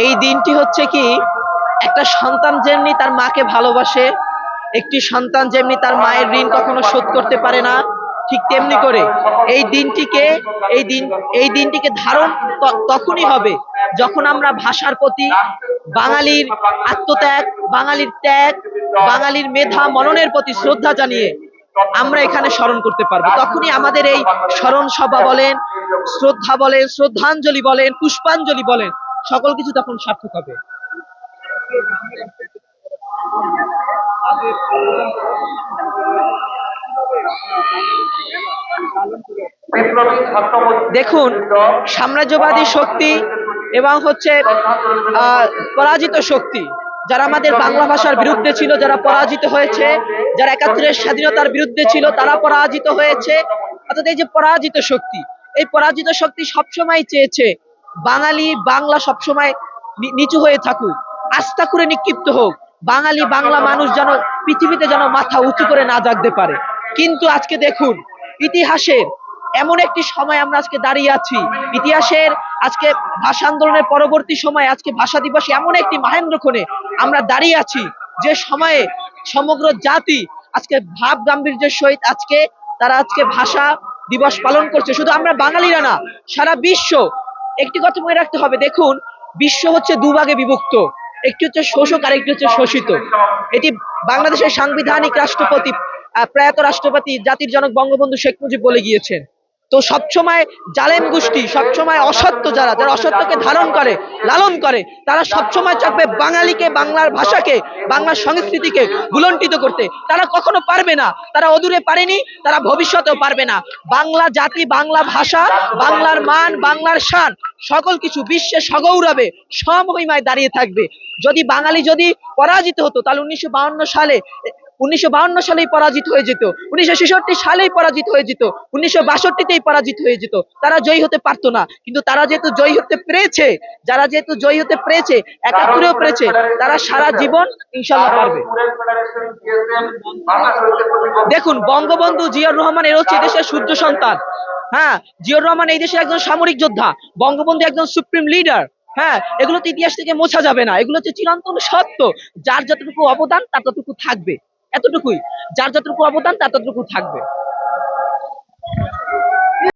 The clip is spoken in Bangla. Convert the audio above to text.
এই দিনটি হচ্ছে কি, একটা সন্তান যেমনি তার মাকে ভালোবাসে, একটি সন্তান যেমনি তার মায়ের ঋণ কখনো শোধ করতে পারে না, ঠিক তেমনি করে এই দিনটিকে এই দিন এই দিনটিকে ধারণ তখনই হবে যখন আমরা ভাষার প্রতি বাঙালির আত্মত্যাগ, বাঙালির ত্যাগ, বাঙালির মেধা মননের প্রতি শ্রদ্ধা জানিয়ে আমরা এখানে স্মরণ করতে পারবো। তখনই আমাদের এই স্মরণ সভা বলেন, শ্রদ্ধা বলেন, শ্রদ্ধাঞ্জলি বলেন, পুষ্পাঞ্জলি বলেন, সকল কিছু তখন সার্থক হবে। দেখুন, সাম্রাজ্যবাদী শক্তি এবং হচ্ছে পরাজিত শক্তি, যারা আমাদের বাংলা ভাষার বিরুদ্ধে ছিল, যারা পরাজিত হয়েছে, যারা ৭১-এর স্বাধীনতার বিরুদ্ধে ছিল, তারা পরাজিত হয়েছে। অর্থাৎ এই যে পরাজিত শক্তি, এই পরাজিত শক্তি সবসময় চেয়েছে বাঙালি বাংলা সবসময় নিচু হয়ে থাকুক, আস্থা করে নিক্ষিপ্ত হোক, বাঙালি বাংলা মানুষ যেন পৃথিবীতে যেন মাথা উঁচু করে না জাগতে পারে। কিন্তু আজকে দেখুন, ইতিহাসের এমন একটি সময় আমরা আজকে দাঁড়িয়ে আছি, ইতিহাসের আজকে ভাষা আন্দোলনের পরবর্তী সময়, আজকে ভাষা দিবসে এমন একটি মাহেন্দ্রক্ষণে আমরা দাঁড়িয়ে আছি, যে সময়ে সমগ্র জাতি আজকে ভাব গাম্ভীর্যের সহিত তারা আজকে ভাষা দিবস পালন করছে। শুধু আমরা বাঙালিরা না, সারা বিশ্ব। একটি কথা মনে রাখতে হবে, দেখুন, বিশ্ব হচ্ছে দুভাগে বিভক্ত, একটি হচ্ছে শোষক আর একটি হচ্ছে শোষিত। এটি বাংলাদেশের সাংবিধানিক রাষ্ট্রপতি, প্রয়াত রাষ্ট্রপতি জাতির জনক বঙ্গবন্ধু শেখ মুজিব বলে গিয়েছেন। তো সবসময় জালেম গোষ্ঠী, সবসময় অসত্য, যারা অসত্যকে ধারণ করে, লালন করে, তারা সবসময় চাইবে বাঙালিকে, বাংলার ভাষাকে, বাংলার সংস্কৃতিকে ভুলণ্ঠিত করতে। তারা কখনো পারবে না, তারা অদূরে পারেনি, তারা ভবিষ্যতেও পারবে না। বাংলা জাতি, বাংলা ভাষা, বাংলার মান, বাংলার শান, সকল কিছু বিশ্বে সগৌরবে সমহিমায় দাঁড়িয়ে থাকবে। যদি বাঙালি যদি পরাজিত হতো, তাহলে 1952 সালেই পরাজিত হয়ে যেত, 1966 সালেই পরাজিত হয়ে যেত, 1962তেই পরাজিত হয়ে যেত, তারা জয়ী হতে পারতো না। কিন্তু তারা যেহেতু জয়ী হতে পেরেছে, যারা যেহেতু জয়ী হতে পেরেছে, ৭১-এও পেরেছে, তারা সারা জীবন ইনশাল্লাহ পারবে। দেখুন, বঙ্গবন্ধু জিয়াউর রহমান এর হচ্ছে দেশের সূর্য সন্তান। হ্যাঁ, জিয়াউর রহমান এই দেশের একজন সামরিক যোদ্ধা, বঙ্গবন্ধু একজন সুপ্রিম লিডার। হ্যাঁ, এগুলো তো ইতিহাস থেকে মোছা যাবে না, এগুলো হচ্ছে চিরন্তন সত্য। যার যতটুকু অবদান তার ততটুকু থাকবে, এতটুকুই, যার যতটুকু অবদান তার ততটুকু থাকবে।